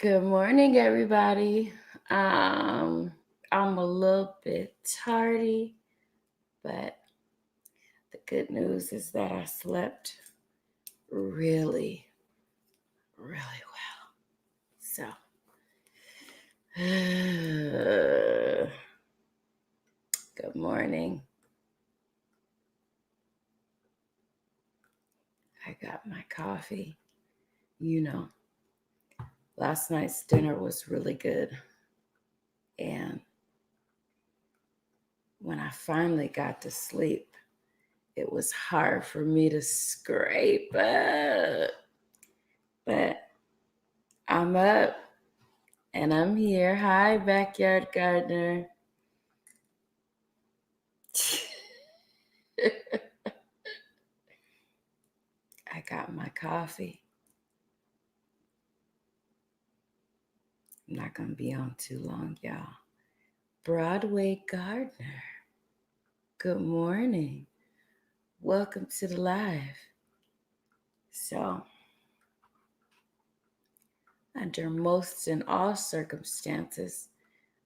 Good morning, everybody. Um, I'm a little bit tardy, but the good news is that I slept really, really well. So, good morning. I got my coffee. You know, last night's dinner was really good. And when I finally got to sleep, it was hard for me to scrape up. But I'm up and I'm here. Hi, backyard gardener. I got my coffee. I'm not going to be on too long, y'all. Broadway Gardener. Good morning. Welcome to the live. So, under most and all circumstances,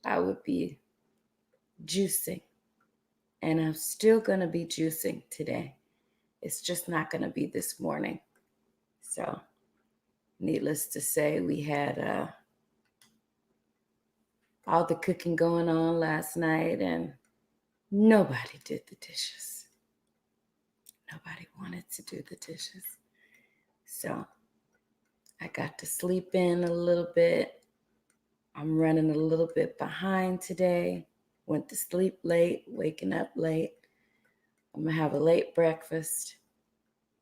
I would be juicing. And I'm still going to be juicing today. It's just not going to be this morning. So, needless to say, we had all the cooking going on last night, and nobody did the dishes. Nobody wanted to do the dishes. So I got to sleep in a little bit. I'm running a little bit behind today. Went to sleep late, waking up late. I'm going to have a late breakfast,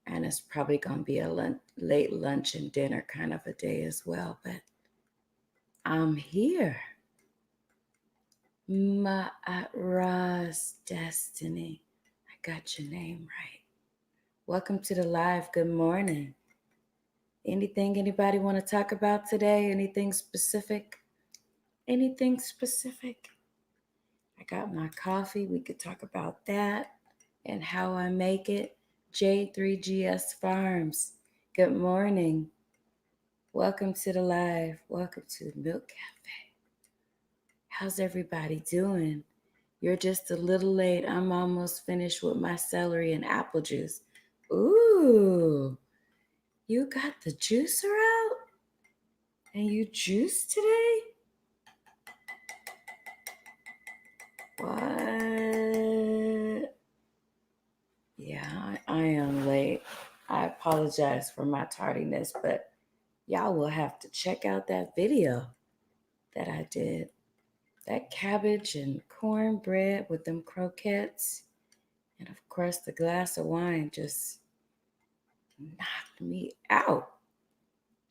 and it's probably going to be a late lunch and dinner kind of a day as well. But I'm here. Ma'araz Destiny. I got your name right. Welcome to the live. Good morning. Anything anybody want to talk about today? Anything specific? Anything specific? I got my coffee. We could talk about that and how I make it. J3GS Farms. Good morning. Welcome to the live. Welcome to the Milk Cafe. How's everybody doing? You're just a little late. I'm almost finished with my celery and apple juice. Ooh, you got the juicer out? And you juice today? What? Yeah, I am late. I apologize for my tardiness, but y'all will have to check out that video that I did. That cabbage and cornbread with them croquettes, and of course the glass of wine just knocked me out.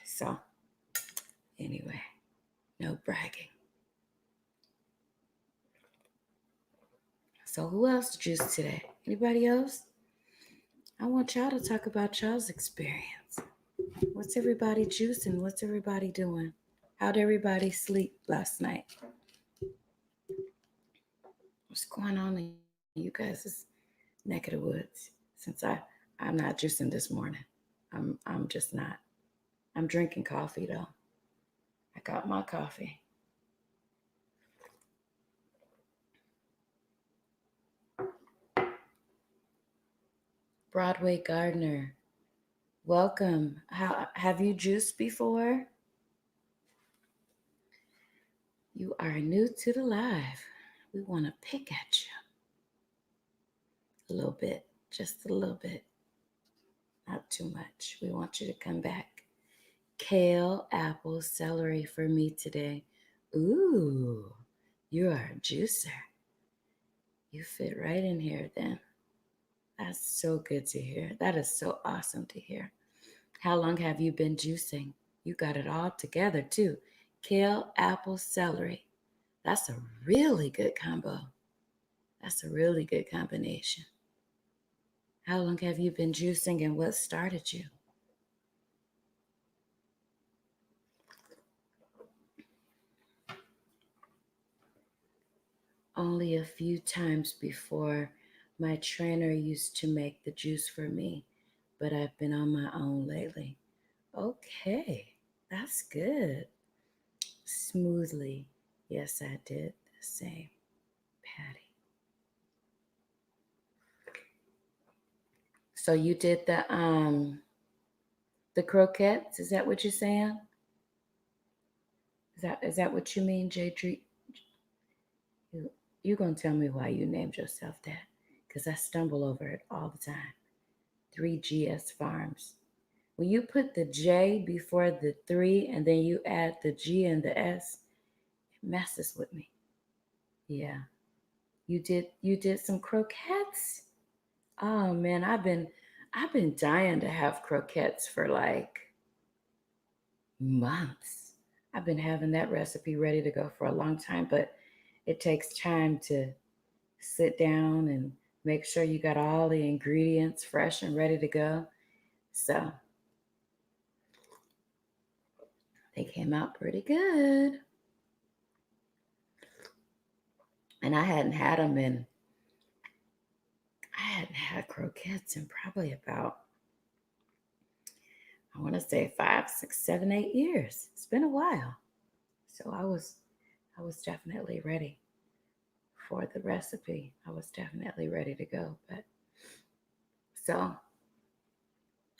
So, anyway, no bragging. So, who else juiced today? Anybody else? I want y'all to talk about y'all's experience. What's everybody juicing? What's everybody doing? How'd everybody sleep last night? What's going on in you guys' neck of the woods? Since I'm not juicing this morning. I'm just not. I'm drinking coffee though. I got my coffee. Broadway Gardener, welcome. How have you juiced before? You are new to the live. We want to pick at you a little bit, just a little bit, not too much. We want you to come back. Kale, apple, celery for me today. Ooh, you are a juicer. You fit right in here then. That's so good to hear. That is so awesome to hear. How long have you been juicing? You got it all together too. Kale, apple, celery. That's a really good combo. That's a really good combination. How long have you been juicing and what started you? Only a few times before. My trainer used to make the juice for me, but I've been on my own lately. Okay, that's good. smoothly. Yes, I did the same, Patty. So you did the croquettes? Is that what you're saying? Is that what you mean, Jadre? You you gonna tell me why you named yourself that? Because I stumble over it all the time. 3GS Farms. When you put the J before the 3 and then you add the G and the S, it messes with me. Yeah. You did some croquettes? Oh man, I've been dying to have croquettes for like months. I've been having that recipe ready to go for a long time, but it takes time to sit down and make sure you got all the ingredients fresh and ready to go. So they came out pretty good. And I hadn't had croquettes in probably about, I want to say 5, 6, 7, 8 years. It's been a while. So I was definitely ready for the recipe. I was definitely ready to go. But so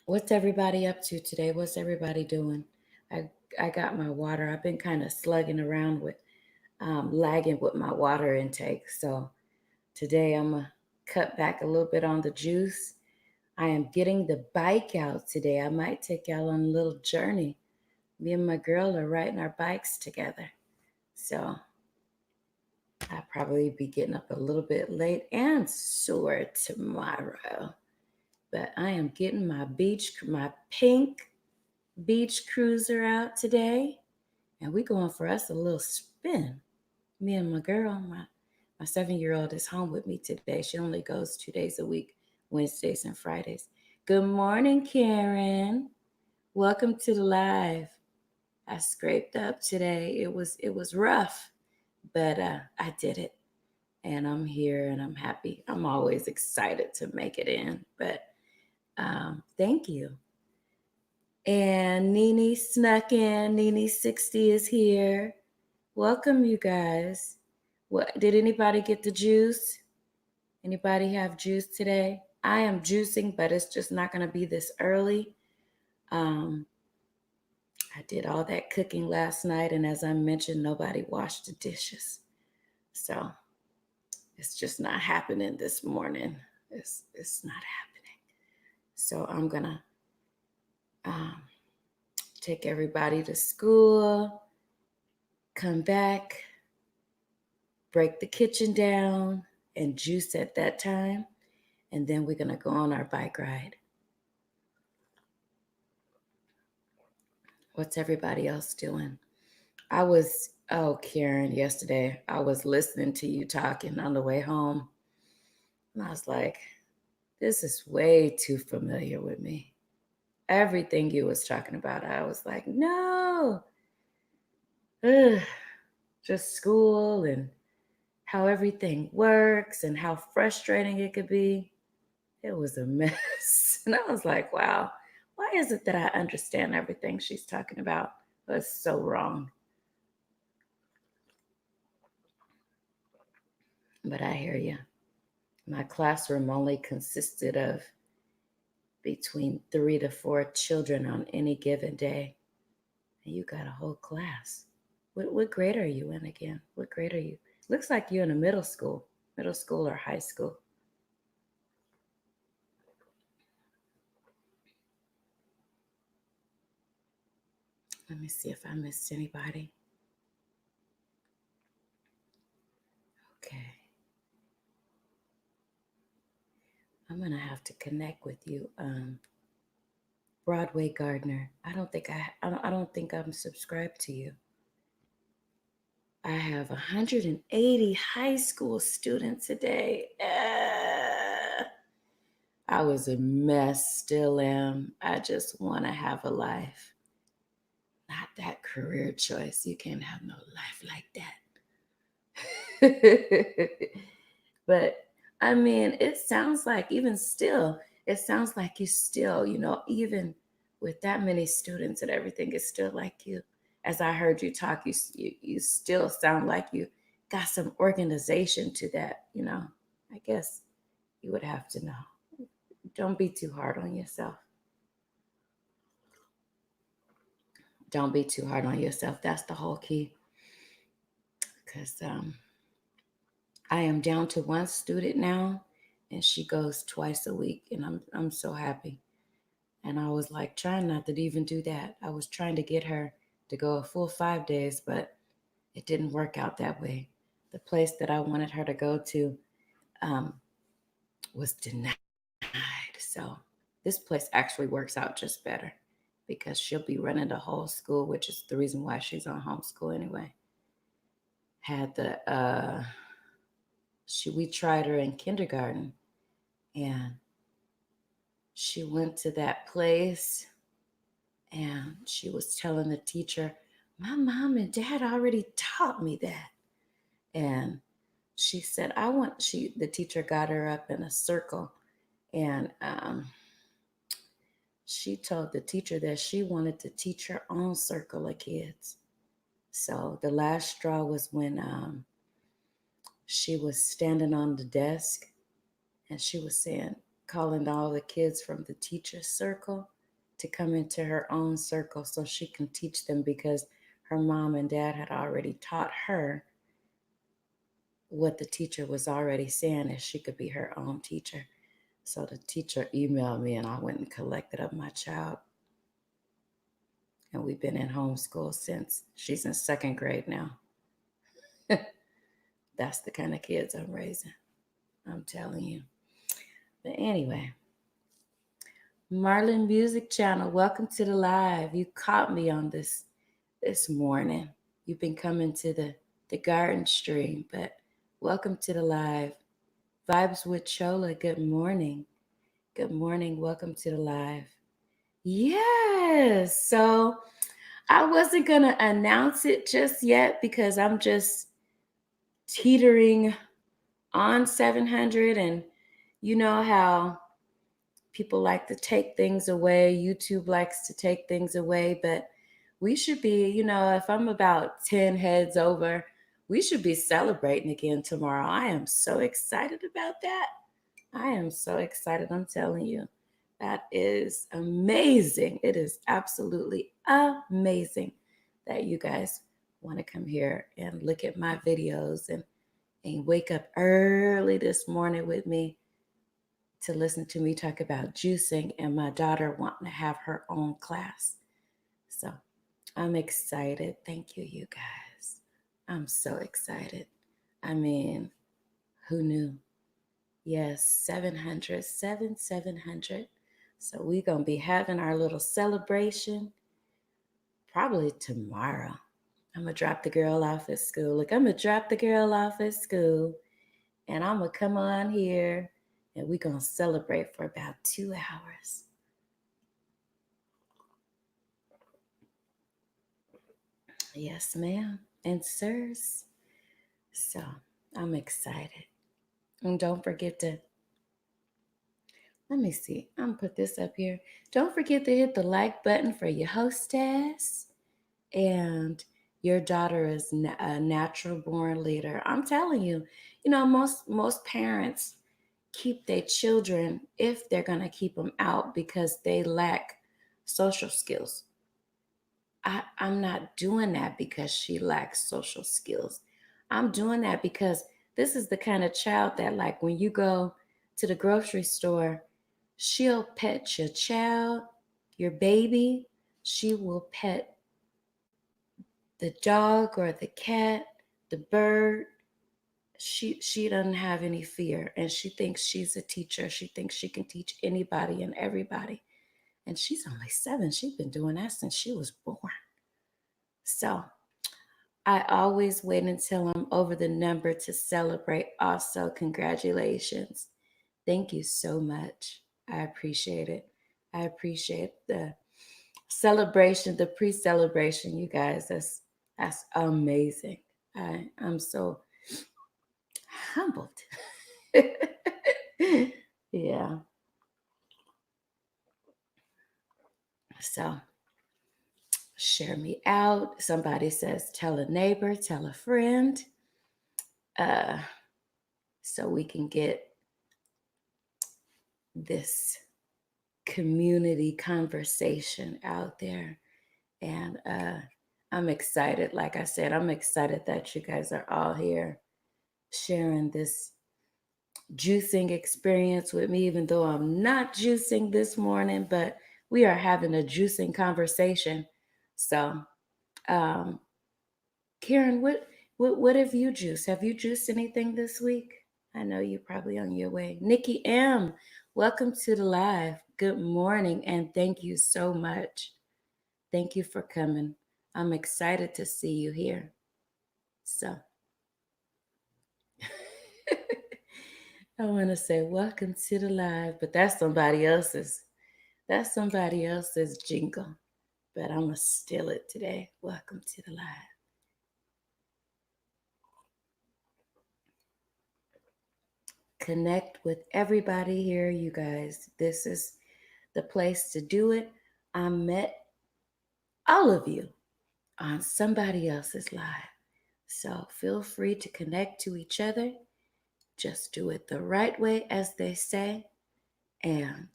what's everybody up to today? What's everybody doing? I I got my water. I've been kind of slugging around with lagging with my water intake. So today I'm gonna cut back a little bit on the juice. I am getting the bike out today. I might take y'all on a little journey. Me and my girl are riding our bikes together. So I'll probably be getting up a little bit late and sore tomorrow. But I am getting my pink beach cruiser out today. And we going for us a little spin. Me and my girl, my 7-year-old is home with me today. She only goes 2 days a week, Wednesdays and Fridays. Good morning, Karen. Welcome to the live. I scraped up today. It was rough, but I did it, and I'm here, and I'm happy. I'm always excited to make it in, but thank you. And Nene snuck in. Nene 60 is here. Welcome, you guys. What did anybody get the juice? Anybody have juice today? I am juicing, but it's just not going to be this early. Um, I did all that cooking last night, and as I mentioned, nobody washed the dishes. So it's just not happening this morning. It's not happening. So I'm gonna um, take everybody to school, come back, break the kitchen down, and juice at that time, and then we're gonna go on our bike ride. What's everybody else doing? Karen, yesterday I was listening to you talking on the way home, and I was like, this is way too familiar with me. Everything you was talking about, I was like, no, ugh, just school and how everything works and how frustrating it could be. It was a mess. And I was like, wow, why is it that I understand everything she's talking about, but it's so wrong? But I hear you. My classroom only consisted of between 3 to 4 children on any given day. And you got a whole class. What grade are you in again? What grade are you? Looks like you're in a middle school or high school. Let me see if I missed anybody. Okay. I'm gonna have to connect with you, Broadway Gardner. I don't think I'm subscribed to you. I have 180 high school students today. I was a mess, still am. I just want to have a life. Not that career choice. You can't have no life like that. But I mean, it sounds like even still, it sounds like you still, even with that many students and everything, it's still like you as I heard you talk, you still sound like you got some organization to that. I guess you would have to know. Don't be too hard on yourself. Don't be too hard on yourself. That's the whole key. Because I am down to one student now, and she goes twice a week, and I'm so happy. And I was like trying not to even do that. I was trying to get her to go a full 5 days, but it didn't work out that way. The place that I wanted her to go to um, was denied. So this place actually works out just better because she'll be running the whole school, which is the reason why she's on homeschool anyway. Had the we tried her in kindergarten, and she went to that place, and she was telling the teacher, "My mom and dad already taught me that." And she said, the teacher got her up in a circle, and she told the teacher that she wanted to teach her own circle of kids. So the last straw was when she was standing on the desk, and she was saying, calling all the kids from the teacher's circle to come into her own circle so she can teach them, because her mom and dad had already taught her what the teacher was already saying, if she could be her own teacher. So the teacher emailed me, and I went and collected up my child. And we've been in homeschool since. She's in second grade now. That's the kind of kids I'm raising. I'm telling you. But anyway, Marlin Music Channel, welcome to the live. You caught me on this morning. You've been coming to the garden stream, but welcome to the live. Vibes with Chola, good morning. Good morning. Welcome to the live. Yes. So I wasn't going to announce it just yet because I'm just teetering on 700. And you know how people like to take things away. YouTube likes to take things away. But we should be, if I'm about 10 heads over, we should be celebrating again tomorrow. I am so excited about that. I am so excited. I'm telling you. That is amazing. It is absolutely amazing that you guys want to come here and look at my videos and wake up early this morning with me to listen to me talk about juicing, and my daughter wanting to have her own class. So I'm excited. Thank you, you guys. I'm so excited. I mean, who knew? Yes, 700. So we're going to be having our little celebration probably tomorrow. I'm going to drop the girl off at school. Look, I'm going to drop the girl off at school, and I'm going to come on here, and we're going to celebrate for about 2 hours. Yes, ma'am. And sirs. So I'm excited. And don't forget to, let me see, I'm going to put this up here. Don't forget to hit the like button for your hostess. And your daughter is a natural born leader. I'm telling you, most parents keep their children, if they're going to keep them out, because they lack social skills. I'm not doing that because she lacks social skills. I'm doing that because this is the kind of child that, like, when you go to the grocery store, she'll pet your child, your baby. She will pet the dog or the cat, the bird. She doesn't have any fear, and she thinks she's a teacher. She thinks she can teach anybody and everybody. And she's only 7. She's been doing that since she was born. So I always wait until I'm over the number to celebrate. Also, congratulations. Thank you so much. I appreciate it. I appreciate the celebration, the pre-celebration, you guys. That's amazing. I'm so humbled. Yeah. So share me out. Somebody says, tell a neighbor, tell a friend, uh, so we can get this community conversation out there. And I'm excited. Like I said, I'm excited that you guys are all here sharing this juicing experience with me, even though I'm not juicing this morning, but we are having a juicing conversation. So, um, Karen, what have you juiced? Have you juiced anything this week? I know you're probably on your way. Nikki M, welcome to the live. Good morning, and thank you so much. Thank you for coming. I'm excited to see you here. So, I want to say welcome to the live, but that's somebody else's jingle. But I'm gonna steal it today. Welcome to the live. Connect with everybody here, you guys. This is the place to do it. I met all of you on somebody else's live. So feel free to connect to each other. Just do it the right way, as they say, and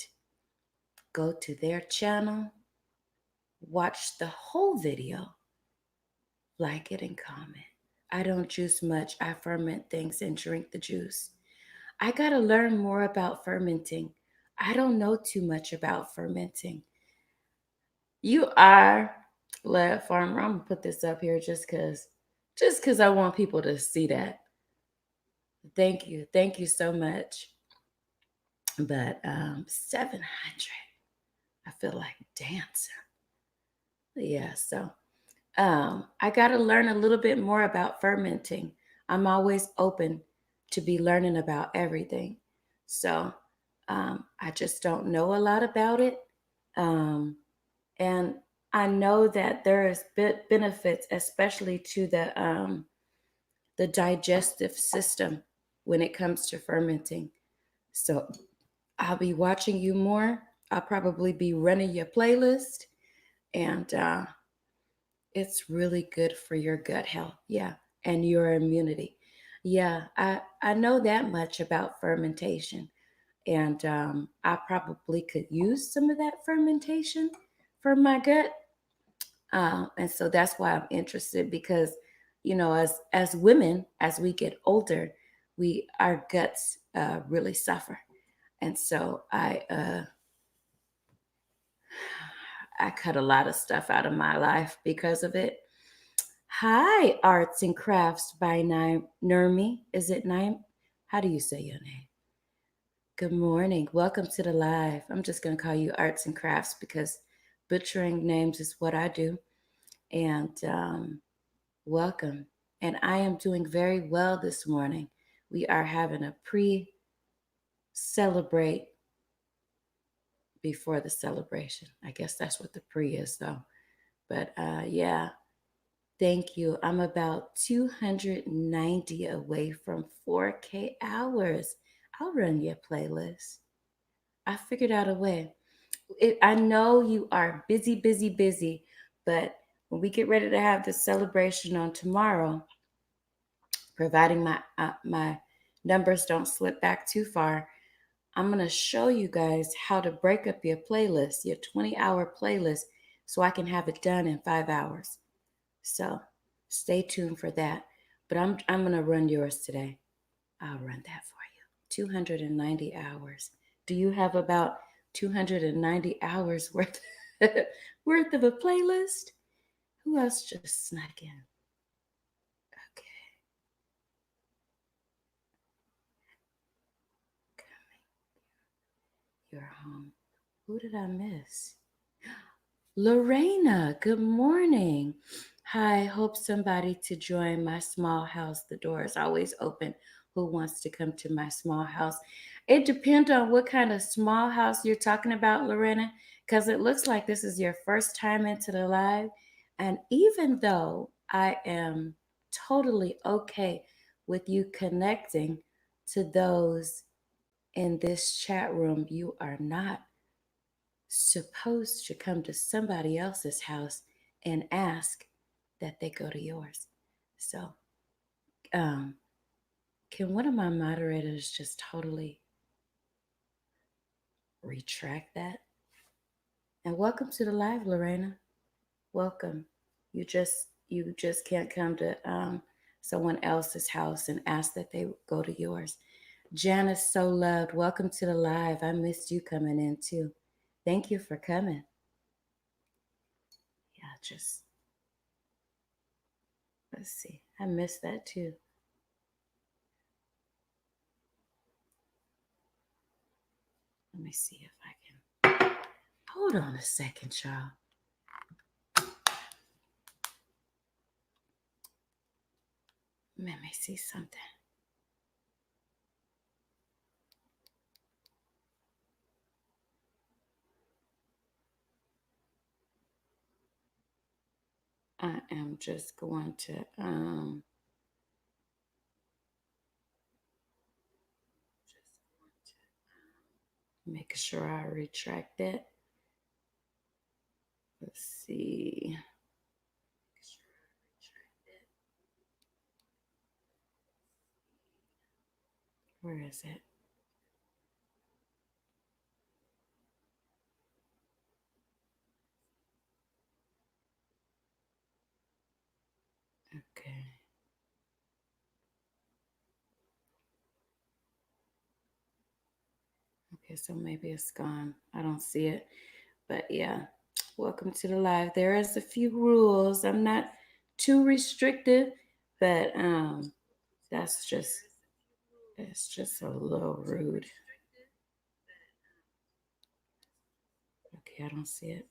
go to their channel, watch the whole video, like it, and comment. I don't juice much. I ferment things and drink the juice. I got to learn more about fermenting. I don't know too much about fermenting. You are Lab Farmer. I'm gonna put this up here just cause I want people to see that. Thank you so much. But 700, I feel like dancing. Yeah, so I got to learn a little bit more about fermenting. I'm always open to be learning about everything. So I just don't know a lot about it. Um, and I know that there is benefits, especially to the digestive system when it comes to fermenting. So I'll be watching you more. I'll probably be running your playlist, and it's really good for your gut health. Yeah, and your immunity. Yeah, I know that much about fermentation, and I probably could use some of that fermentation for my gut. And so that's why I'm interested, because as women, as we get older, we our guts really suffer, and so I cut a lot of stuff out of my life because of it. Hi, Arts and Crafts by Nurmi. Is it Naim? How do you say your name? Good morning. Welcome to the live. I'm just going to call you Arts and Crafts because butchering names is what I do. And welcome. And I am doing very well this morning. We are having a pre celebrate before the celebration. I guess that's what the pre is, though. But yeah, thank you. I'm about 290 away from 4K hours. I'll run your playlist. I figured out a way. I know you are busy, busy, busy, but when we get ready to have the celebration on tomorrow, providing my numbers don't slip back too far, I'm gonna show you guys how to break up your playlist, your 20-hour playlist, so I can have it done in 5 hours. So stay tuned for that. But I'm gonna run yours today. I'll run that for you. 290 hours. Do you have about 290 hours worth worth of a playlist? Who else just snuck in? Okay, you're home. Who did I miss? Lorena, good morning. Hi, hope somebody to join my small house. The door is always open. Who wants to come to my small house? It depends on what kind of small house you're talking about, Lorena, because it looks like this is your first time into the live. And even though I am totally okay with you connecting to those in this chat room, you are not supposed to come to somebody else's house and ask that they go to yours. So, um, can one of my moderators just totally retract that? And welcome to the live, Lorena. Welcome. You just can't come to someone else's house and ask that they go to yours. Janice So Loved, welcome to the live. I missed you coming in too. Thank you for coming. Yeah, just let's see. I missed that too. Let me see if I can. Hold on a second, y'all. Let me see something. I am just going to make sure I retract that. Let's see. Where is it? Okay. Okay, so maybe it's gone. I don't see it. But yeah, welcome to the live. There is a few rules. I'm not too restrictive, but that's just it's just a little rude. Okay, I don't see it.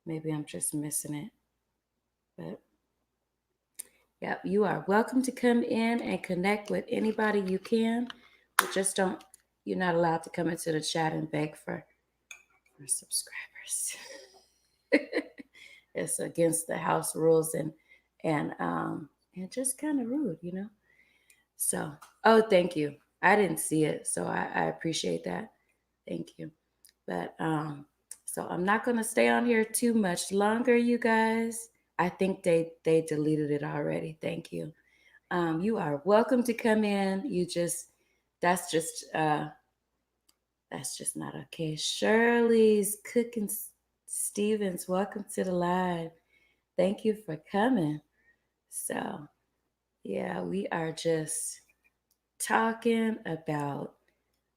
Maybe I'm just missing it. But yeah, you are welcome to come in and connect with anybody you can. But just don't you're not allowed to come into the chat and beg for subscribers. It's against the house rules and just kind of rude, you know. So, oh, thank you. I didn't see it, so I appreciate that. Thank you. But so I'm not gonna stay on here too much longer, you guys. I think they deleted it already. Thank you. You are welcome to come in. You just that's just uh that's just not okay. Shirley's cooking Stevens, welcome to the live. Thank you for coming. So yeah, we are just talking about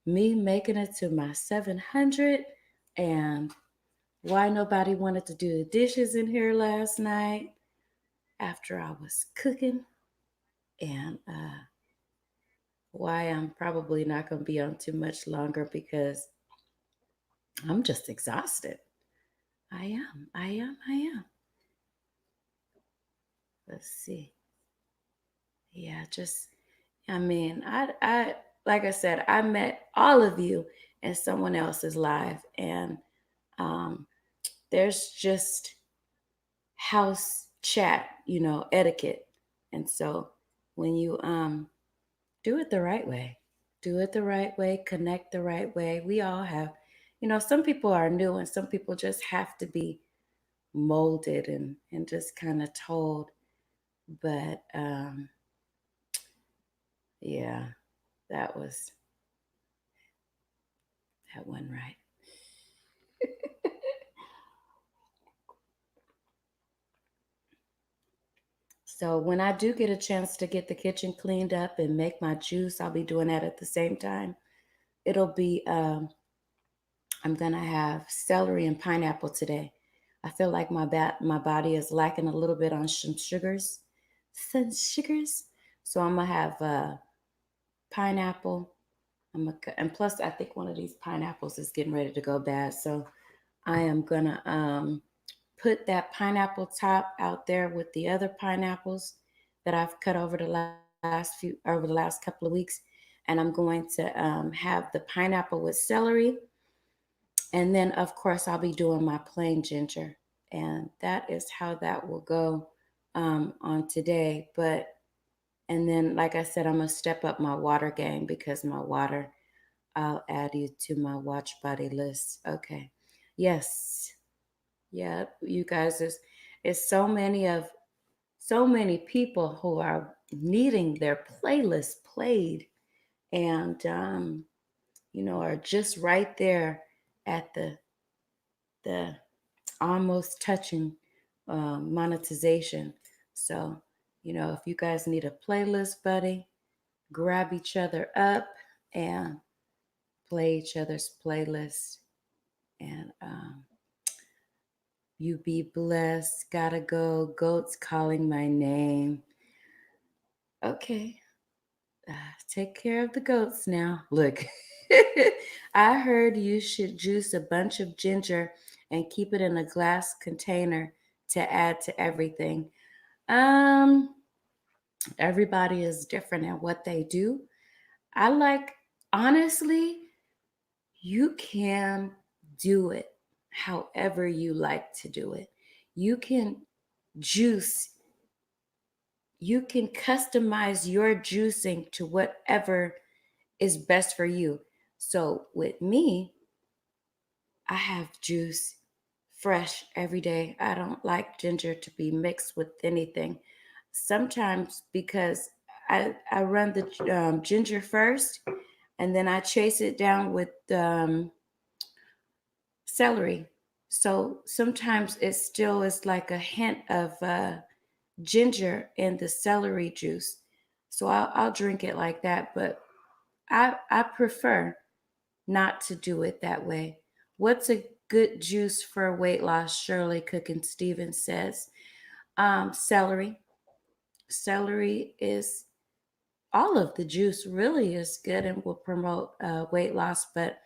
me making it to my 700 and why nobody wanted to do the dishes in here last night after I was cooking and why I'm probably not going to be on too much longer because I'm just exhausted. I am. Let's see. Yeah, just I mean, I like I said, I met all of you in someone else's life and um there's just house chat, etiquette. And so when you do it the right way, connect the right way. We all have, some people are new and some people just have to be molded and just kind of told. But yeah, that was that one right. So when I do get a chance to get the kitchen cleaned up and make my juice, I'll be doing that at the same time. It'll be I'm gonna have celery and pineapple today. I feel like my body is lacking a little bit on some sugars. So I'm gonna have pineapple. And plus I think one of these pineapples is getting ready to go bad. So I am gonna put that pineapple top out there with the other pineapples that I've cut over the last couple of weeks, and I'm going to have the pineapple with celery, and then of course I'll be doing my plain ginger, and that is how that will go on today. But and then, like I said, I'm gonna step up my water game because my water. I'll add you to my watch body list. Okay. Yes. Yeah, you guys is It's so many people who are needing their playlist played, and are just right there at the almost touching monetization. So, if you guys need a playlist buddy, grab each other up and play each other's playlist. And you be blessed. Gotta go. Goats calling my name. Okay. Take care of the goats now. Look, I heard you should juice a bunch of ginger and keep it in a glass container to add to everything. Um, Everybody is different at what they do. I like, honestly, you can do it however you like to do it. You can juice, you can customize your juicing to whatever is best for you. So with me, I have juice fresh every day. I don't like ginger to be mixed with anything. Sometimes because I run the ginger first and then I chase it down with celery. So sometimes it still is like a hint of ginger in the celery juice. So I'll drink it like that. But I prefer not to do it that way. What's a good juice for weight loss? Shirley Cookin Stevens says. Celery. Celery is all of the juice really is good and will promote weight loss, but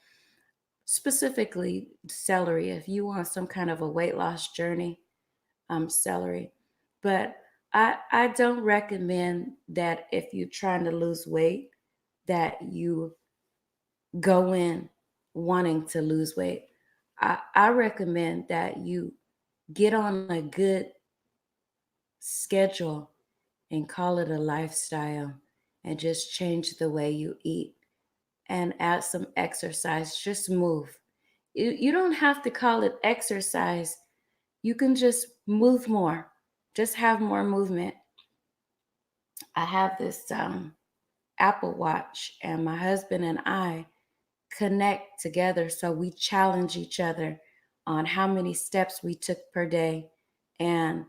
specifically celery. If you want some kind of a weight loss journey, celery. But I don't recommend that if you're trying to lose weight that you go in wanting to lose weight. I recommend that you get on a good schedule and call it a lifestyle and just change the way you eat and add some exercise. Just move. You don't have to call it exercise. You can just move more, just have more movement. I have this Apple Watch, and my husband and I connect together. So we challenge each other on how many steps we took per day. And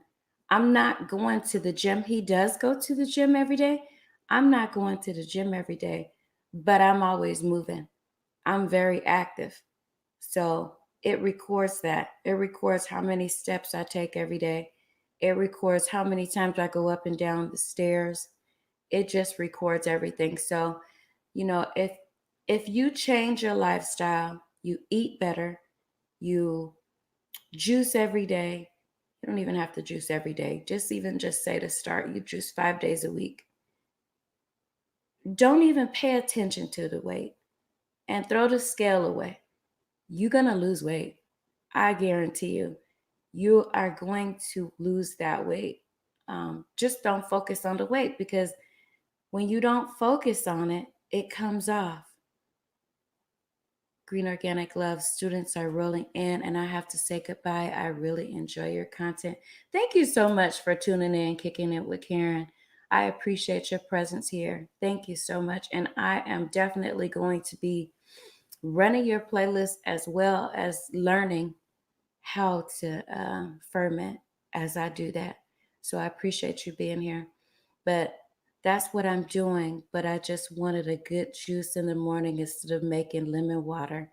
I'm not going to the gym. He does go to the gym every day. I'm not going to the gym every day, but I'm always moving. I'm very active. So it records that. It records how many steps I take every day. It records how many times I go up and down the stairs. It just records everything. So, if you change your lifestyle, you eat better, you juice every day. You don't even have to juice every day. Just say to start, you juice 5 days a week. Don't even pay attention to the weight and throw the scale away. You're going to lose weight. I guarantee you, you are going to lose that weight. Just don't focus on the weight because when you don't focus on it, it comes off. Green Organic Love students are rolling in, and I have to say goodbye. I really enjoy your content. Thank you so much for tuning in, kicking it with Karen. I appreciate your presence here. Thank you so much. And I am definitely going to be running your playlist as well as learning how to ferment as I do that. So I appreciate you being here. But that's what I'm doing. But I just wanted a good juice in the morning instead of making lemon water.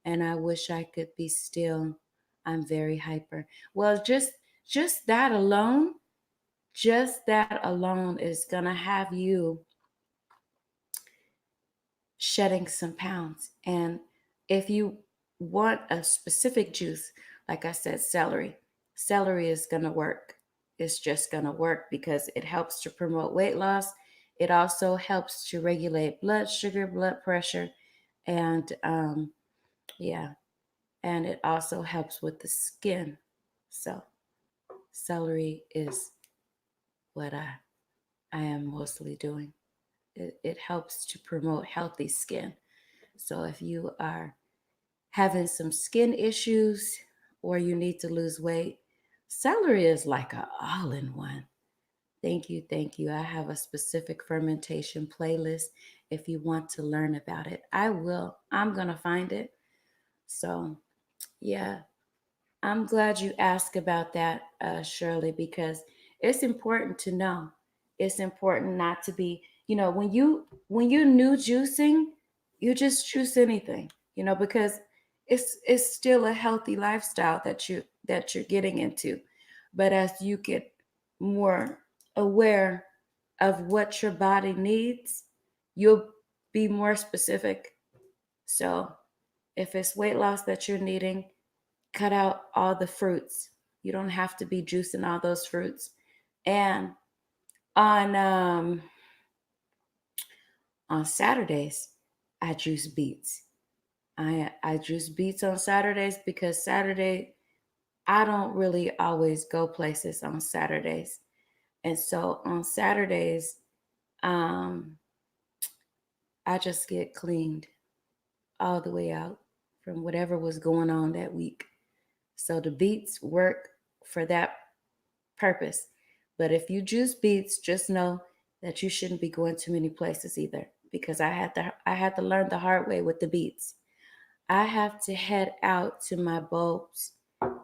And I wish I could be still. I'm very hyper. Well, just that alone is gonna have you shedding some pounds. And if you want a specific juice, like I said, celery is going to work. It's just going to work because it helps to promote weight loss. It also helps to regulate blood sugar, blood pressure, and yeah, and it also helps with the skin. So, celery is what I am mostly doing. It helps to promote healthy skin. So, if you are having some skin issues or you need to lose weight, Celery is like a all-in-one. Thank you, thank you. I have a specific fermentation playlist. If you want to learn about it, I will. I'm gonna find it. So yeah, I'm glad you asked about that, Shirley, because it's important to know. It's important not to be, when you're new juicing, you just juice anything, because it's still a healthy lifestyle that you're getting into. But as you get more aware of what your body needs, you'll be more specific. So if it's weight loss that you're needing, cut out all the fruits. You don't have to be juicing all those fruits. And on on Saturdays, I juice beets. I juice beets on Saturdays because Saturday I don't really always go places on Saturdays. And so on Saturdays, um, I just get cleaned all the way out from whatever was going on that week. So the beets work for that purpose. But if you juice beets, just know that you shouldn't be going too many places either, because I had to learn the hard way with the beets. I have to head out to my bulbs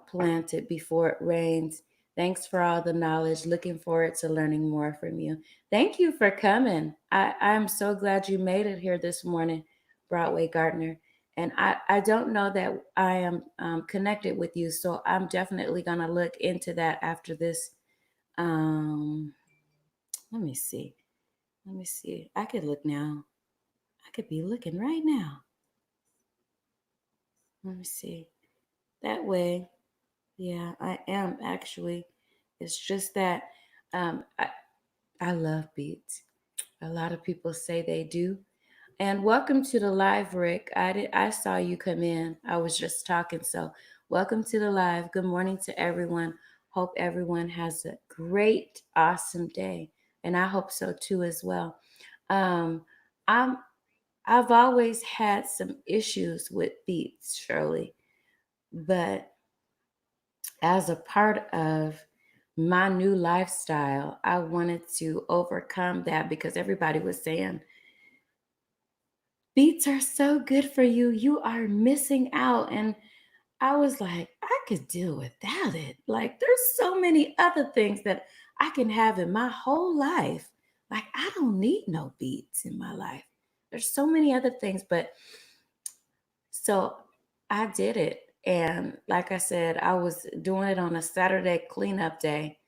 planted before it rains. Thanks for all the knowledge. Looking forward to learning more from you. Thank you for coming. I'm so glad you made it here this morning, Broadway Gardner. And I don't know that I am connected with you, so I'm definitely going to look into that after this. Um, Let me see. Let me see. I could look now. I could be looking right now. Let me see. That way, yeah, I am actually. It's just that um, I, I love beats. A lot of people say they do. And welcome to the live, Rick. I saw you come in. I was just talking, so welcome to the live. Good morning to everyone. Hope everyone has a great, awesome day, and I hope so too as well. Um, I'm I've always had some issues with beats, Shirley, but as a part of my new lifestyle, I wanted to overcome that because everybody was saying, beats are so good for you. You are missing out. And I was like, I could do without it. Like, there's so many other things that I can have in my whole life. Like, I don't need no beats in my life. There's so many other things. But so I did it. And like I said, I was doing it on a Saturday cleanup day.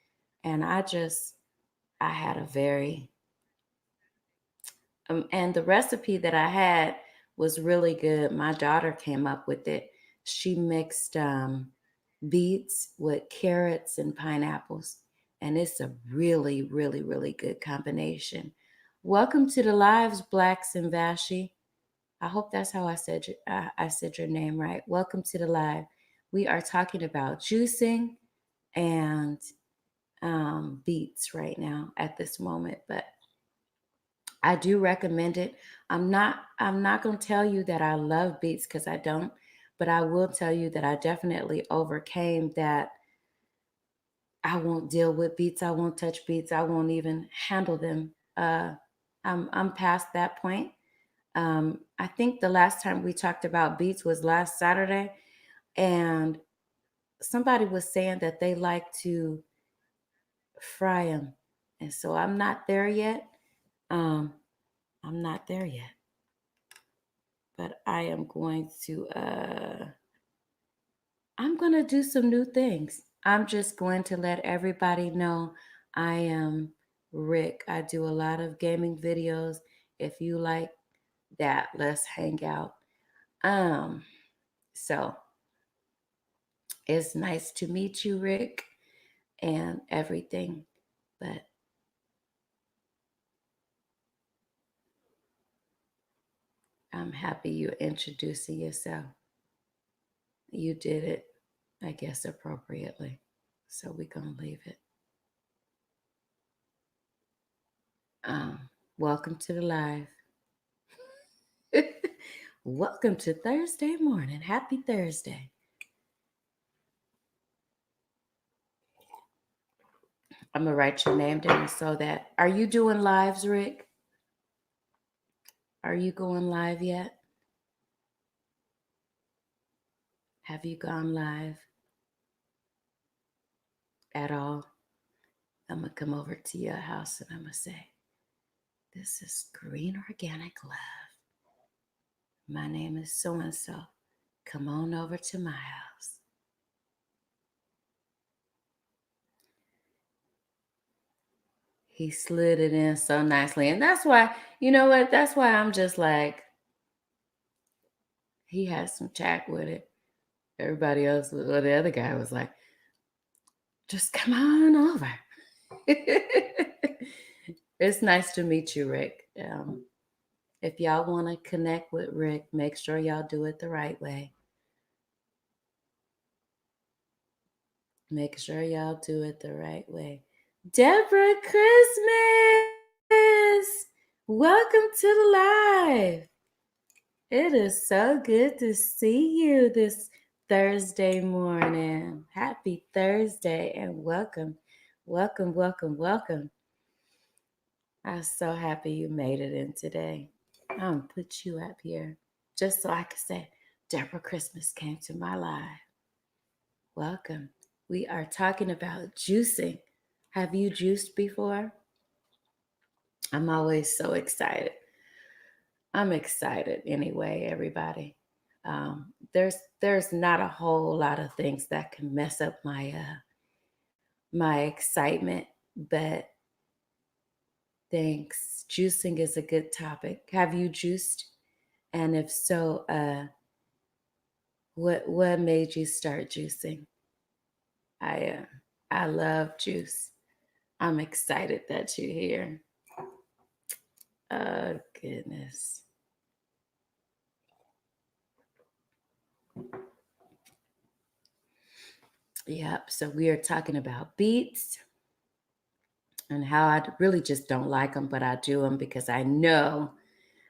And I had a very, and the recipe that I had was really good. My daughter came up with it. She mixed beets with carrots and pineapples, and it's a really, really, really good combination. Welcome to the lives, Blacks and Vashi. I hope that's how I said your name right. Welcome to the live. We are talking about juicing and beets right now at this moment, but I do recommend it. I'm not going to tell you that I love beets because I don't, but I will tell you that I definitely overcame that. I won't deal with beets. I won't touch beets. I won't even handle them. I'm past that point. I think the last time we talked about beets was last Saturday, and somebody was saying that they like to fry them, and so I'm not there yet. Um, I'm not there yet, but I am going to. I'm going to do some new things. I'm just going to let everybody know I am Rick. I do a lot of gaming videos. If you like that, let's hang out. Um, so it's nice to meet you, Rick, and everything. But I'm happy you're introducing yourself. You did it, I guess, appropriately. So we're going to leave it. Um, Welcome to the live. Welcome to Thursday morning. Happy Thursday. I'm going to write your name down so that. Are you doing lives, Rick? Are you going live yet? Have you gone live at all? I'm going to come over to your house and I'm going to say, this is Green Organic Love. My name is so-and-so. Come on over to my house. He slid it in so nicely. And that's why, you know what? That's why I'm just like, he has some tact with it. Everybody else, well, the other guy was like, just come on over. It's nice to meet you, Rick. If y'all want to connect with Rick, make sure y'all do it the right way. Make sure y'all do it the right way. Deborah Christmas! Welcome to the live. It is so good to see you this Thursday morning. Happy Thursday and welcome, welcome, welcome, welcome. I'm so happy you made it in today. I'm going to put you up here just so I can say, Deborah Christmas came to my live. Welcome. We are talking about juicing. Have you juiced before? I'm always so excited. I'm excited anyway, everybody. There's not a whole lot of things that can mess up my excitement, but thanks. Juicing is a good topic. Have you juiced? And if so, what made you start juicing? I love juice. I'm excited that you're here. Oh goodness. Yep. So we are talking about beets and how I really just don't like them, but I do them because I know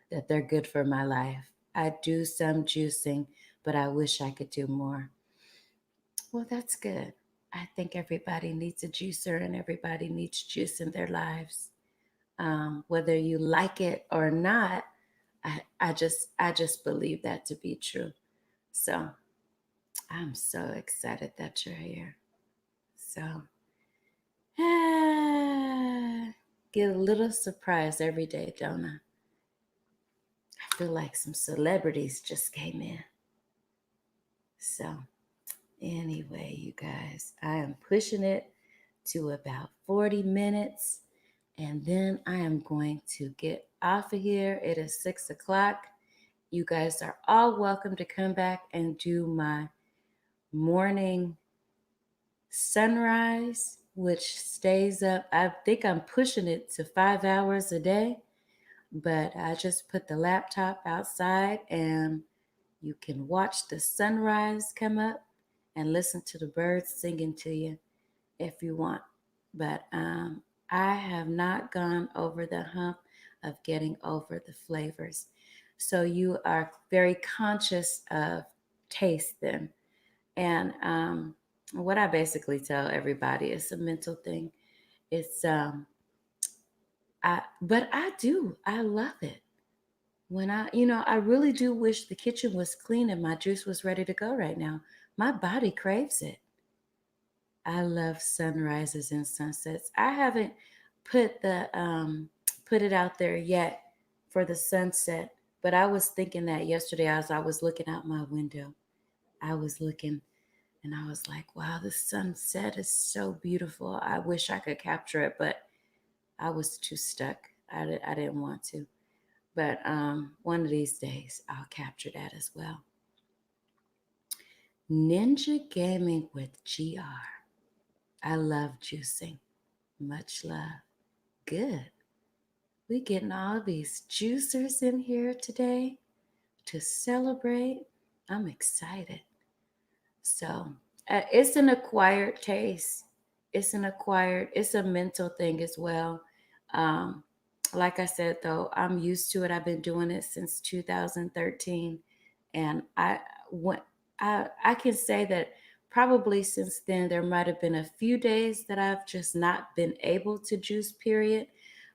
that they're good for my life. I do some juicing, but I wish I could do more. Well, that's good. I think everybody needs a juicer and everybody needs juice in their lives. Whether you like it or not, I just believe that to be true. So I'm so excited that you're here. So get a little surprise every day, don't I? I feel like some celebrities just came in. So anyway, you guys, I am pushing it to about 40 minutes. And then I am going to get off of here. It is 6 o'clock. You guys are all welcome to come back and do my morning sunrise, which stays up. I think I'm pushing it to 5 hours a day, but I just put the laptop outside and you can watch the sunrise come up and listen to the birds singing to you if you want. But I have not gone over the hump of getting over the flavors. So you are very conscious of taste then. And what I basically tell everybody is a mental thing. It's but I love it. When I really do wish the kitchen was clean and my juice was ready to go right now. My body craves it. I love sunrises and sunsets. I haven't put put it out there yet for the sunset, but I was thinking that yesterday as I was looking out my window. I was looking and I was like, wow, the sunset is so beautiful. I wish I could capture it, but I was too stuck. I didn't want to. But one of these days, I'll capture that as well. Ninja Gaming with GR. I love juicing. Much love. Good. We getting all these juicers in here today to celebrate. I'm excited. So it's an acquired taste. It's a mental thing as well. Um, like I said, though, I'm used to it. I've been doing it since 2013. And I can say that probably since then, there might have been a few days that I've just not been able to juice, period.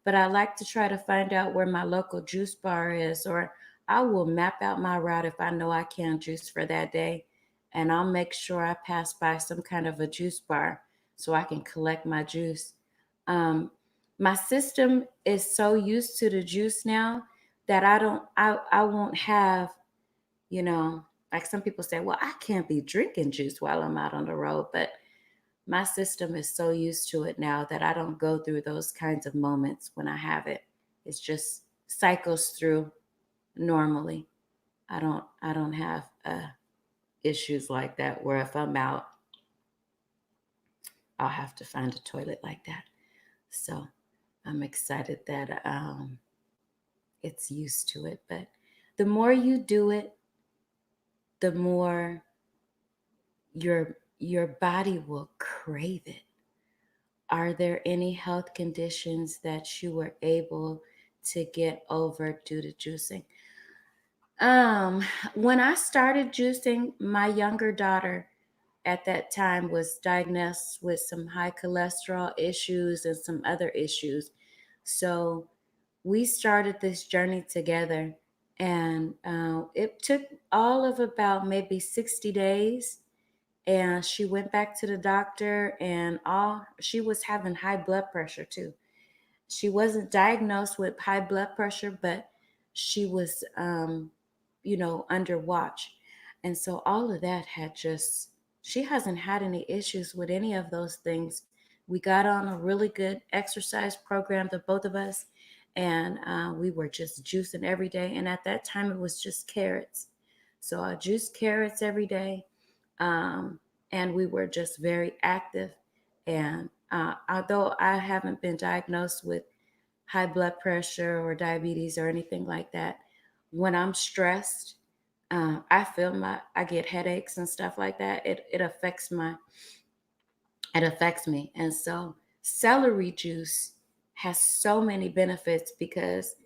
But I like to try to find out where my local juice bar is, or I will map out my route if I know I can't juice for that day. And I'll make sure I pass by some kind of a juice bar so I can collect my juice. Um, my system is so used to the juice now that I won't have, you know, like some people say, well, I can't be drinking juice while I'm out on the road. But my system is so used to it now that I don't go through those kinds of moments when I have it. It's just cycles through normally. I don't have issues like that where if I'm out, I'll have to find a toilet like that. So I'm excited that it's used to it. But the more you do it, the more your body will crave it. Are there any health conditions that you were able to get over due to juicing? Um, when I started juicing, my younger daughter at that time was diagnosed with some high cholesterol issues and some other issues. So we started this journey together, and it took all of about maybe 60 days. And she went back to the doctor, and all she was having high blood pressure too. She wasn't diagnosed with high blood pressure, but she was, under watch. And so all of that had just, she hasn't had any issues with any of those things. We got on a really good exercise program, the both of us, and we were just juicing every day. And at that time, it was just carrots. So I juiced carrots every day, um, and we were just very active. And although I haven't been diagnosed with high blood pressure or diabetes or anything like that, when I'm stressed, I get headaches and stuff like that. It affects me, and so celery juice has so many benefits because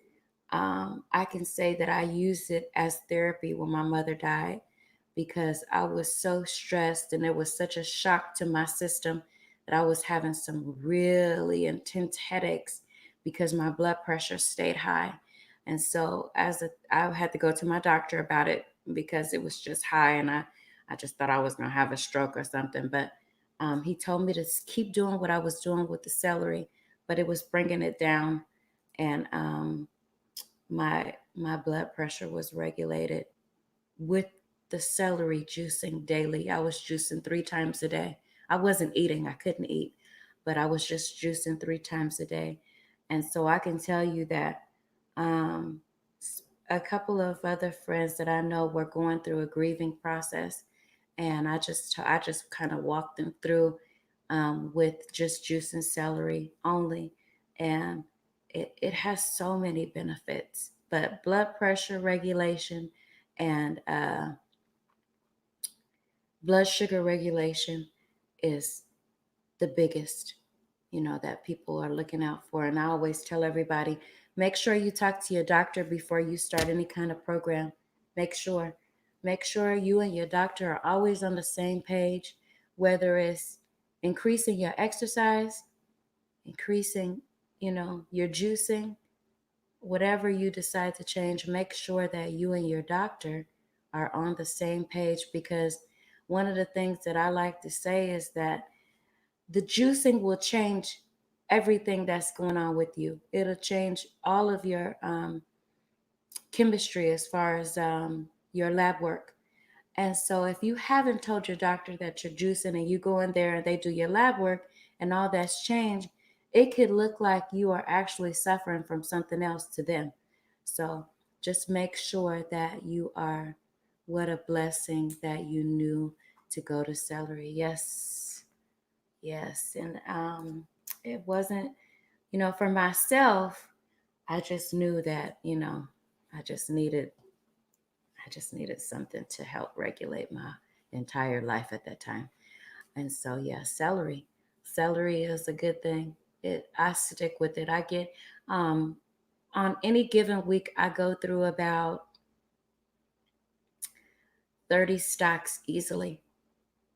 I can say that I used it as therapy when my mother died because I was so stressed and it was such a shock to my system that I was having some really intense headaches because my blood pressure stayed high. And so I had to go to my doctor about it because it was just high, and I just thought I was going to have a stroke or something. But he told me to keep doing what I was doing with the celery, but it was bringing it down. And my blood pressure was regulated with the celery juicing daily. I was juicing 3 times a day. I wasn't eating, I couldn't eat, but I was just juicing 3 times a day. And so I can tell you that um, a couple of other friends that I know were going through a grieving process, and I just kind of walked them through with just juicing celery only, and it has so many benefits. But blood pressure regulation and blood sugar regulation is the biggest, that people are looking out for. And I always tell everybody, make sure you talk to your doctor before you start any kind of program. Make sure. Make sure you and your doctor are always on the same page, whether it's increasing your exercise, increasing, your juicing, whatever you decide to change, make sure that you and your doctor are on the same page, because one of the things that I like to say is that the juicing will change everything that's going on with you. It'll change all of your chemistry as far as your lab work. And so if you haven't told your doctor that you're juicing and you go in there and they do your lab work and all that's changed, it could look like you are actually suffering from something else to them. So just make sure that you are, what a blessing that you knew to go to celery. Yes, yes. And it wasn't, for myself, I just knew that, I just needed I just needed something to help regulate my entire life at that time. And so yeah, celery. Celery is a good thing. I stick with it. I get um on any given week I go through about 30 stocks easily.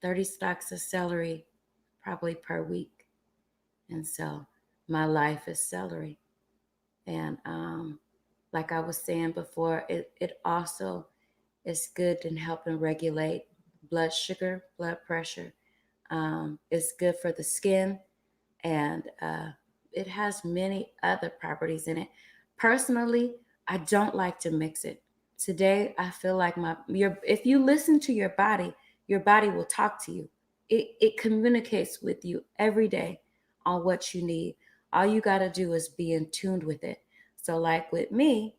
30 stalks of celery probably per week. And so my life is celery. And like I was saying before, it also is good in helping regulate blood sugar, blood pressure. It's good for the skin, and it has many other properties in it. Personally, I don't like to mix it. Today, I feel like if you listen to your body will talk to you. It communicates with you every day on what you need. All you got to do is be in tune with it. So, like with me,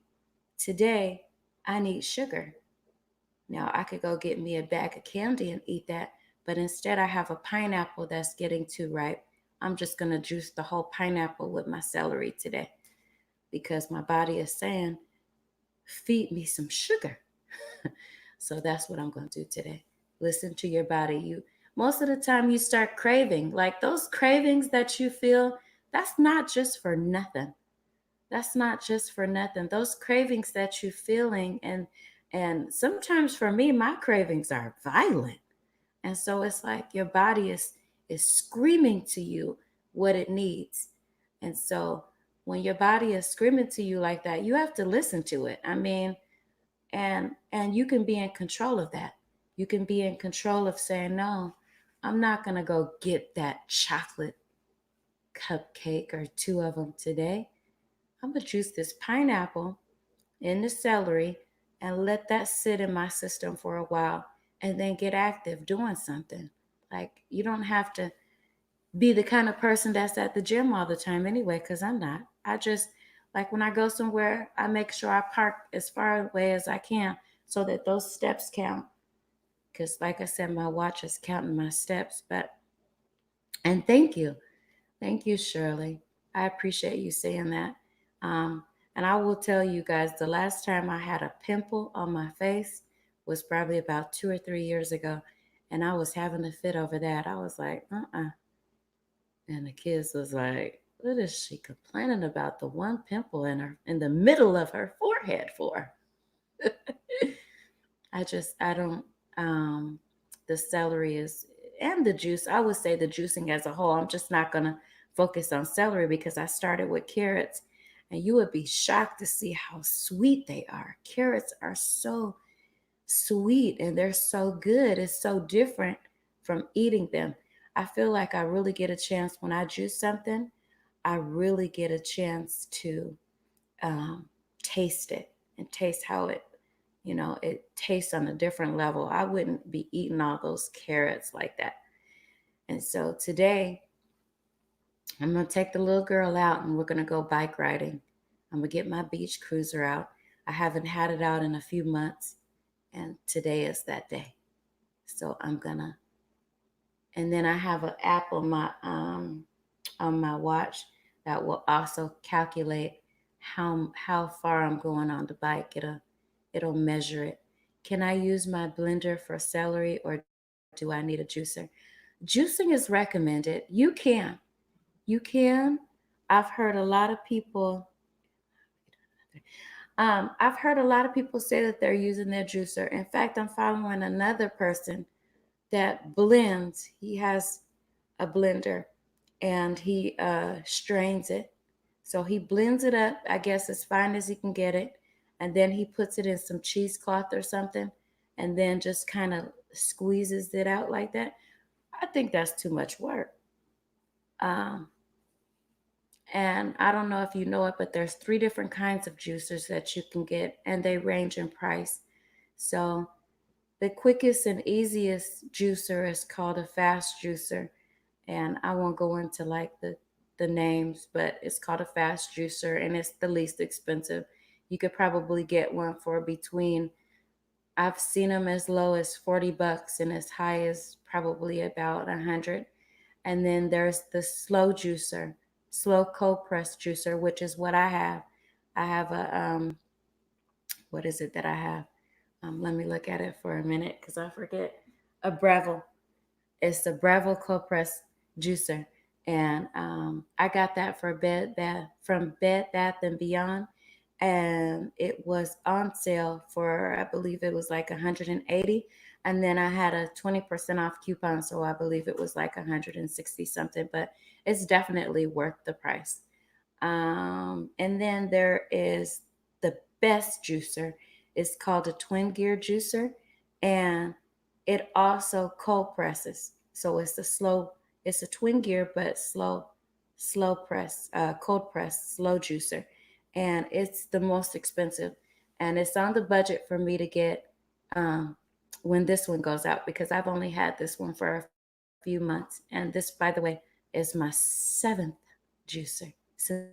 today, I need sugar. Now, I could go get me a bag of candy and eat that, but instead, I have a pineapple that's getting too ripe. I'm just going to juice the whole pineapple with my celery today because my body is saying, feed me some sugar. So that's what I'm going to do today. Listen to your body. Most of the time you start craving, like those cravings that you feel, that's not just for nothing. That's not just for nothing. Those cravings that you're feeling, and sometimes for me my cravings are violent. And so it's like your body is screaming to you what it needs. And so when your body is screaming to you like that, you have to listen to it. I mean, and you can be in control of that. You can be in control of saying, no, I'm not going to go get that chocolate cupcake or two of them today. I'm going to juice this pineapple in the celery and let that sit in my system for a while and then get active doing something. Like, you don't have to be the kind of person that's at the gym all the time anyway, because I'm not. I just, like, when I go somewhere, I make sure I park as far away as I can so that those steps count. Because, like I said, my watch is counting my steps. And thank you. Thank you, Shirley. I appreciate you saying that. Um, and I will tell you guys, the last time I had a pimple on my face was probably about 2 or 3 years ago. And I was having a fit over that. I was like, And the kids was like, what is she complaining about the one pimple in the middle of her forehead for? I don't, um, the celery is, and the juice, I would say the juicing as a whole. I'm just not going to focus on celery because I started with carrots, and you would be shocked to see how sweet they are. Carrots are so sweet and they're so good. It's so different from eating them. I feel like I really get a chance when I juice something, I really get a chance to um, taste it and taste how it tastes on a different level. I wouldn't be eating all those carrots like that. And so today, I'm going to take the little girl out and we're going to go bike riding. I'm going to get my beach cruiser out. I haven't had it out in a few months, and today is that day. So I'm going to, and then I have an app on my watch that will also calculate how far I'm going on the bike. It'll measure it. Can I use my blender for celery or do I need a juicer? Juicing is recommended. You can. I've heard a lot of people. I've heard a lot of people say that they're using their juicer. In fact, I'm following another person that blends. He has a blender and he strains it. So he blends it up, I guess, as fine as he can get it. And then he puts it in some cheesecloth or something and then just kind of squeezes it out like that. I think that's too much work. Um, and I don't know if you know it, but there's 3 different kinds of juicers that you can get, and they range in price. So the quickest and easiest juicer is called a fast juicer, and I won't go into like the names, but it's called a fast juicer, and it's the least expensive. You could probably get one for between. I've seen them as low as $40 and as high as probably about 100. And then there's the slow juicer, slow cold press juicer, which is what I have. I have a what is it that I have? Let me look at it for a minute because I forget. A Breville. It's the Breville cold press juicer, and I got that for Bed Bath from Bed Bath and Beyond, and it was on sale for, I believe it was like 180. And then I had a 20% off coupon, so I believe it was like 160 something, but it's definitely worth the price. And then there is the best juicer. It's called a twin gear juicer, and it also cold presses. So it's a twin gear, but slow press, cold press, slow juicer. And it's the most expensive. And it's on the budget for me to get um, when this one goes out, because I've only had this one for a few months. And this, by the way, is my seventh juicer since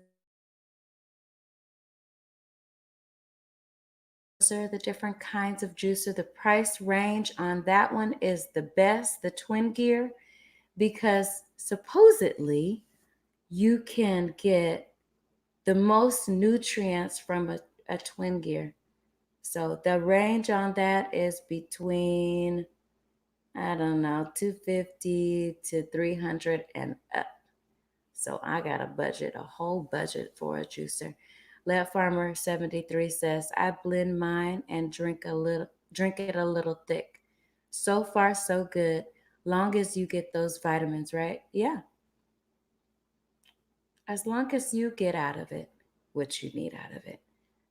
are the different kinds of juicer. The price range on that one is the best, the twin gear, because supposedly you can get the most nutrients from a twin gear. So the range on that is between, I don't know, 250 to 300 and up. So I got a budget, a whole budget for a juicer. Lab Farmer 73 says, I blend mine and drink it a little thick. So far so good. Long as you get those vitamins, right? Yeah. As long as you get out of it what you need out of it.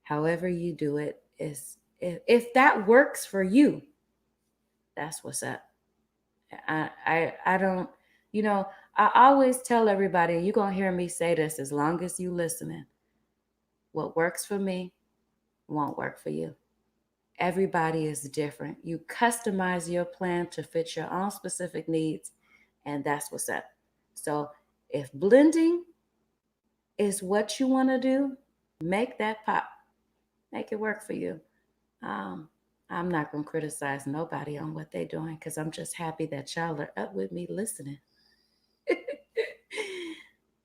However you do it is, if that works for you, that's what's up. I don't, you know, I always tell everybody, you're gonna hear me say this as long as you listening. What works for me won't work for you. Everybody is different. You customize your plan to fit your own specific needs, and that's what's up. So if blending is what you want to do, make that pop. Make it work for you. Um, I'm not gonna criticize nobody on what they're doing, because I'm just happy that y'all are up with me listening.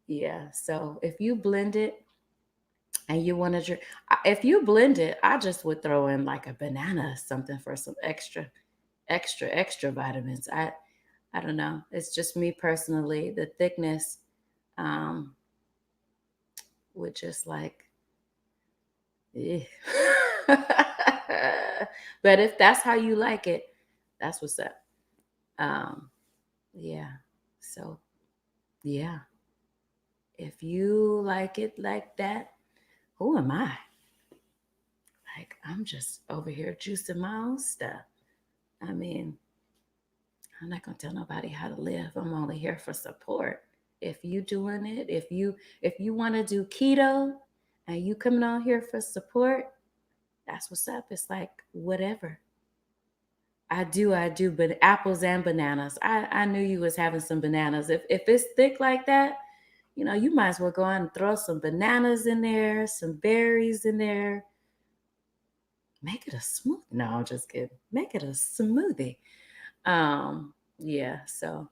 Yeah. So if you blend it and you want to drink, if you blend it, I just would throw in like a banana or something for some extra vitamins. I don't know. It's just me personally. The thickness um, would just like, eh. But if that's how you like it, that's what's up. Um, yeah. So yeah, if you like it like that, who am I? Like, I'm just over here juicing my own stuff. I mean, I'm not gonna tell nobody how to live. I'm only here for support. If you doing it, if you want to do keto and you coming on here for support, that's what's up. It's like whatever. I do, but apples and bananas. I knew you was having some bananas. If it's thick like that, you might as well go on and throw some bananas in there, some berries in there. Make it a smoothie. No, I'm just kidding. Make it a smoothie. Yeah, so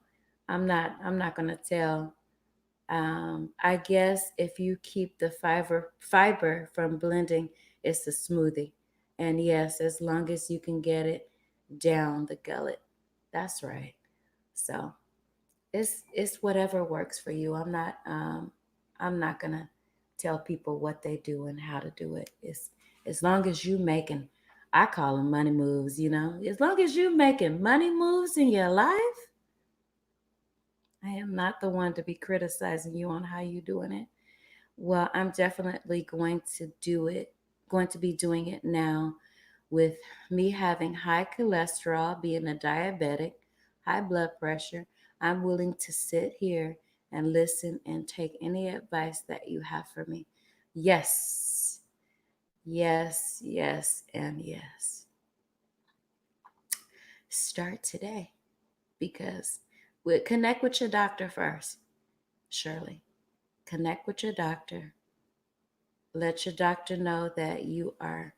I'm not gonna tell. I guess if you keep the fiber from blending, it's a smoothie. And yes, as long as you can get it down the gullet. That's right. So it's whatever works for you. I'm not gonna tell people what they do and how to do it. It's as long as you making, I call them money moves. As long as you making money moves in your life, I am not the one to be criticizing you on how you doing it. Well, I'm definitely going to be doing it now with me having high cholesterol, being a diabetic, high blood pressure. I'm willing to sit here and listen and take any advice that you have for me. Yes, yes, yes, and yes. Start today, because connect with your doctor first, Shirley. Connect with your doctor. Let your doctor know that you are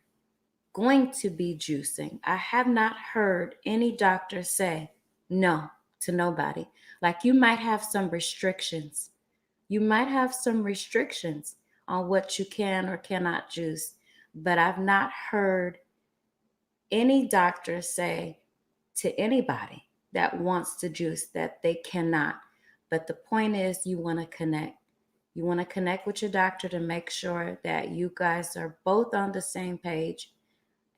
going to be juicing. I have not heard any doctor say no to nobody. Like, you might have some restrictions. You might have some restrictions on what you can or cannot juice, but I've not heard any doctor say to anybody that wants to juice that they cannot. But the point is, you want to connect. You want to connect with your doctor to make sure that you guys are both on the same page,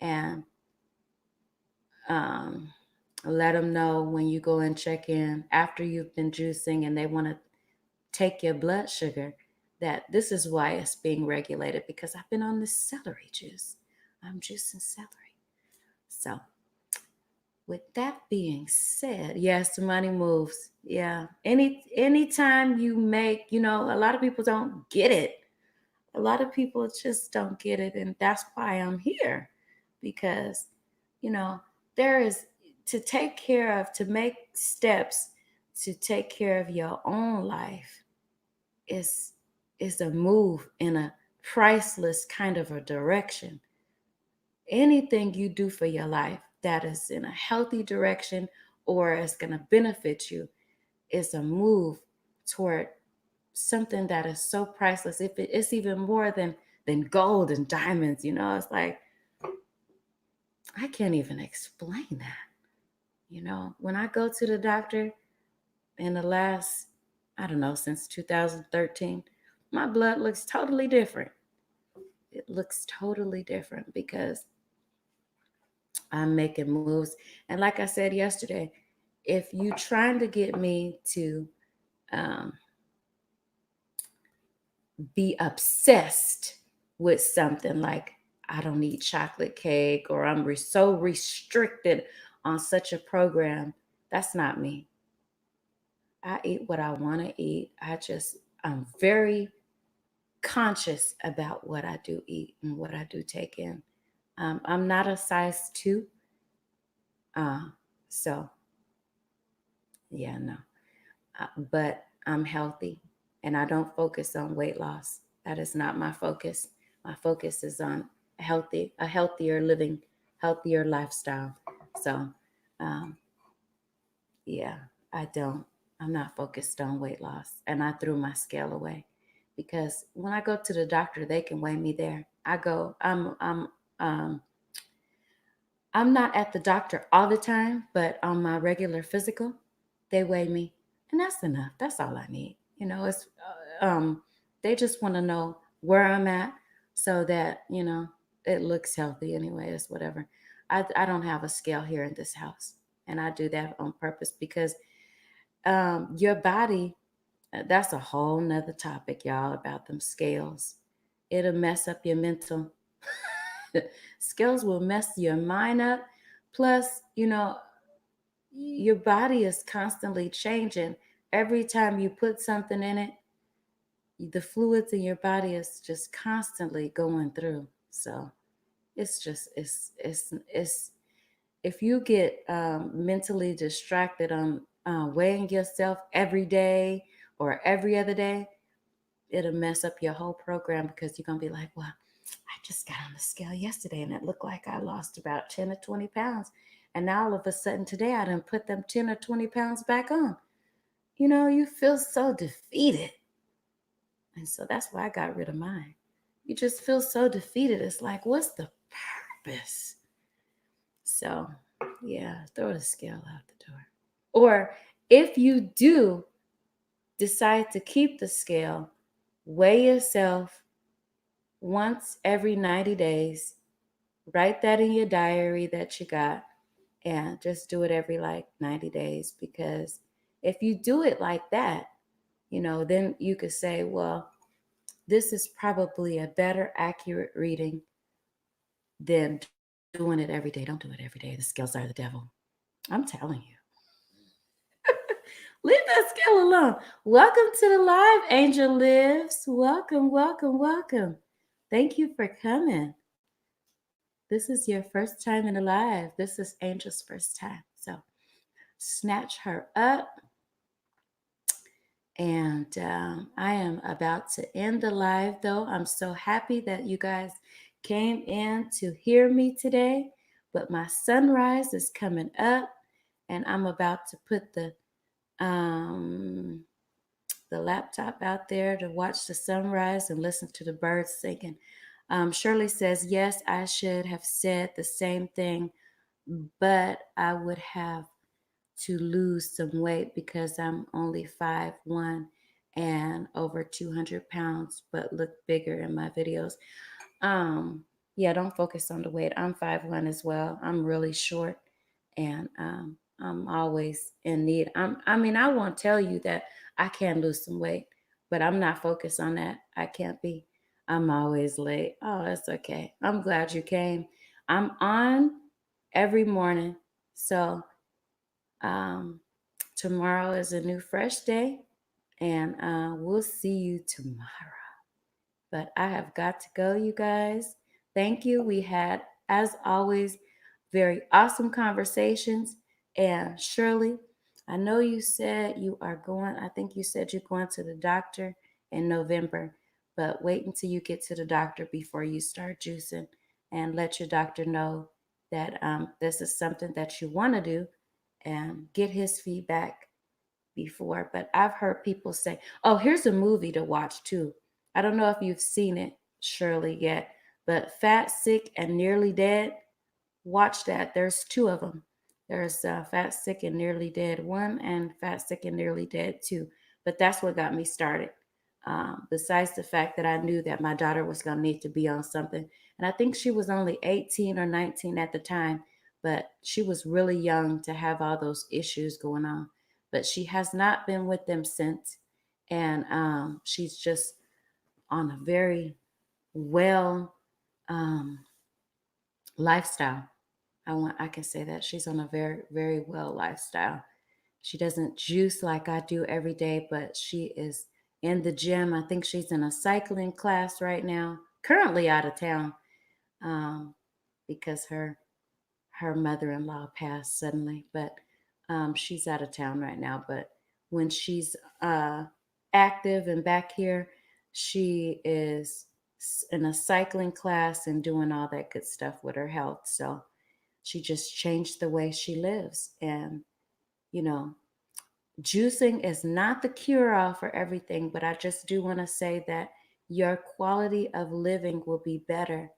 and um, Let them know when you go and check in after you've been juicing and they want to take your blood sugar that this is why it's being regulated because I've been on this celery juice. I'm juicing celery. So, with that being said, yes, money moves. Yeah. Anytime you make, a lot of people don't get it. A lot of people just don't get it and that's why I'm here because you know, there is to take care of, to make steps to take care of your own life is is a move in a priceless kind of a direction. Anything you do for your life that is in a healthy direction or is going to benefit you is a move toward something that is so priceless. If it's even more than gold and diamonds, it's like I can't even explain that. When I go to the doctor in the last, I don't know, since 2013, my blood looks totally different. It looks totally different because I'm making moves. And like I said yesterday, if you trying to get me to um, be obsessed with something like I don't eat chocolate cake or I'm so restricted on such a program, that's not me. I eat what I want to eat. I'm very conscious about what I do eat and what I do take in. I'm not a size two. Uh, so, yeah, no. But I'm healthy and I don't focus on weight loss. That is not my focus. My focus is on a healthier living, healthier lifestyle. So, um, yeah, I don't. I'm not focused on weight loss. And I threw my scale away because when I go to the doctor, they can weigh me there. Um, I'm not at the doctor all the time, but on my regular physical, they weigh me, and that's enough. That's all I need. It's they just want to know where I'm at so that it looks healthy. Anyway, it's whatever. I don't have a scale here in this house, and I do that on purpose because your body. That's a whole nother topic, y'all, about them scales. It'll mess up your mental. Scales will mess your mind up. Plus, you know, your body is constantly changing. Every time you put something in it, the fluids in your body is just constantly going through. So it's just it's if you get mentally distracted on weighing yourself every day or every other day, it'll mess up your whole program because you're gonna be like, well, I just got on the scale yesterday and it looked like I lost about 10 or 20 pounds. And now all of a sudden today I didn't put them 10 or 20 pounds back on. You feel so defeated. And so that's why I got rid of mine. You just feel so defeated. It's like, what's the purpose? So, yeah, throw the scale out the door. Or if you do decide to keep the scale, weigh yourself once every 90 days. Write that in your diary that you got and just do it every like 90 days because if you do it like that, then you could say, well, this is probably a better accurate reading than doing it every day. Don't do it every day. The scales are the devil. I'm telling you. Leave that scale alone. Welcome to the live, Angel Lives. Welcome, welcome, welcome. Thank you for coming. This is your first time in the live. This is Angel's first time. So snatch her up. And I am about to end the live, though. I'm so happy that you guys came in to hear me today. But my sunrise is coming up, and I'm about to put the laptop out there to watch the sunrise and listen to the birds singing. Shirley says, yes, I should have said the same thing, but I would have to lose some weight because I'm only 5'1" and over 200 pounds, but look bigger in my videos. Yeah, don't focus on the weight. I'm 5'1" as well. I'm really short, and I'm always in need. I mean, I won't tell you that I can lose some weight, but I'm not focused on that. I can't be. I'm always late. Oh, that's okay. I'm glad you came. I'm on every morning. So um, tomorrow is a new fresh day, and we'll see you tomorrow. But I have got to go, you guys. Thank you. We had, as always, very awesome conversations. And Shirley, I know you said you are going, I think you said you're going to the doctor in November, but wait until you get to the doctor before you start juicing and let your doctor know that this is something that you want to do and get his feedback before. But I've heard people say, oh, here's a movie to watch too. I don't know if you've seen it, Shirley, yet, but Fat, Sick, and Nearly Dead, watch that. There's two of them. There's Fat, Sick, and Nearly Dead 1 and Fat, Sick, and Nearly Dead 2. But that's what got me started. Besides the fact that I knew that my daughter was going to need to be on something. And I think she was only 18 or 19 at the time, but she was really young to have all those issues going on. But she has not been with them since. And she's just on a very well um, lifestyle. I can say that she's on a very very well lifestyle. She doesn't juice like I do every day, but she is in the gym. I think she's in a cycling class right now. Currently out of town um, because her mother-in-law passed suddenly, but she's out of town right now. But when she's active and back here, she is in a cycling class and doing all that good stuff with her health. So she just changed the way she lives. And, you know, juicing is not the cure all for everything, but I just do want to say that your quality of living will be better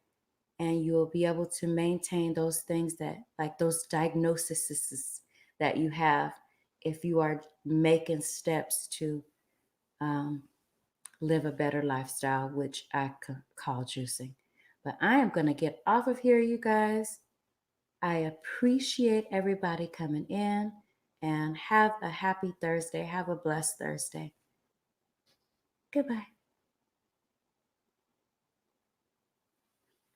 and you'll be able to maintain those things that, like those diagnoses that you have, if you are making steps to um, live a better lifestyle, which I call juicing. But I am going to get off of here, you guys. I appreciate everybody coming in and have a happy Thursday. Have a blessed Thursday. Goodbye.